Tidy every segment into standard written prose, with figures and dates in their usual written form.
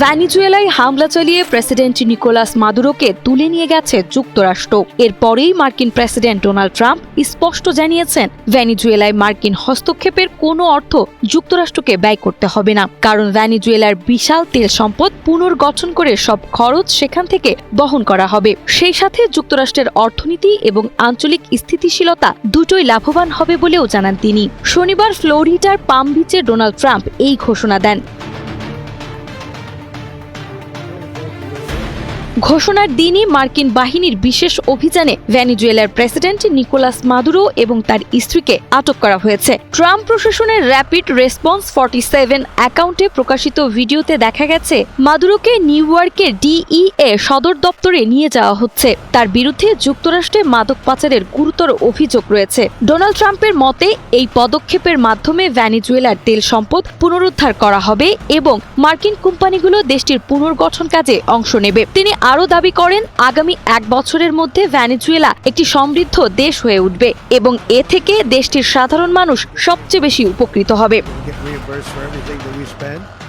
ভেনেজুয়েলায় হামলা চালিয়ে president Nicolas মাদুরোকে তুলে নিয়ে গেছে যুক্তরাষ্ট্র। এরপরেই মার্কিন প্রেসিডেন্ট ডোনাল্ড ট্রাম্প স্পষ্ট জানিয়েছেন, ভেনেজুয়েলায় মার্কিন হস্তক্ষেপের কোনো অর্থ যুক্তরাষ্ট্রকে ব্যয় করতে হবে না, কারণ ভেনেজুয়েলার বিশাল তেল সম্পদ পুনর্গঠন করে সব খরচ সেখান থেকে বহন করা হবে। সেই সাথে যুক্তরাষ্ট্রের অর্থনীতি এবং আঞ্চলিক স্থিতিশীলতা দুটোই লাভবান হবে বলেও জানান তিনি। শনিবার ফ্লোরিডার পাম বিচে ডোনাল্ড ট্রাম্প এই ঘোষণা দেন। ঘোষণার দিনই মার্কিন বাহিনীর বিশেষ অভিযানে ভেনেজুয়েলার প্রেসিডেন্ট নিকোলাস মাদুরো এবং তার স্ত্রীকে আটক করা হয়েছে। ট্রাম্প প্রশাসনের র্যাপিড রেসপন্স 47 অ্যাকাউন্টে প্রকাশিত ভিডিওতে দেখা গেছে মাদুরোকে নিউ ইয়র্কের ডিইএ সদর দপ্তরে নিয়ে যাওয়া হচ্ছে। তার বিরুদ্ধে যুক্তরাষ্ট্রে মাদক পাচারের গুরুতর অভিযোগ রয়েছে। ডোনাল্ড ট্রাম্পের মতে এই পদক্ষেপের মাধ্যমে ভেনেজুয়েলার তেল সম্পদ পুনরুদ্ধার করা হবে এবং মার্কিন কোম্পানিগুলো দেশটির পুনর্গঠন কাজে অংশ নেবে। তিনি আরও দাবি করেন, আগামী 1 বছরের মধ্যে ভেনেজুয়েলা একটি সমৃদ্ধ দেশ হয়ে উঠবে এবং এ থেকে দেশটির সাধারণ মানুষ সবচেয়ে বেশি উপকৃত হবে।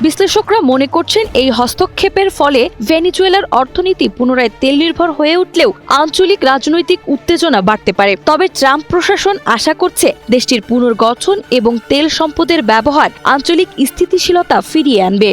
বিশ্লেষকরা মনে করছেন, এই হস্তক্ষেপের ফলে ভেনেজুয়েলার অর্থনীতি পুনরায় তেল নির্ভর হয়ে উঠলেও আঞ্চলিক রাজনৈতিক উত্তেজনা বাড়তে পারে। তবে ট্রাম্প প্রশাসন আশা করছে দেশটির পুনর্গঠন এবং তেল সম্পদের ব্যবহার আঞ্চলিক স্থিতিশীলতা ফিরিয়ে আনবে।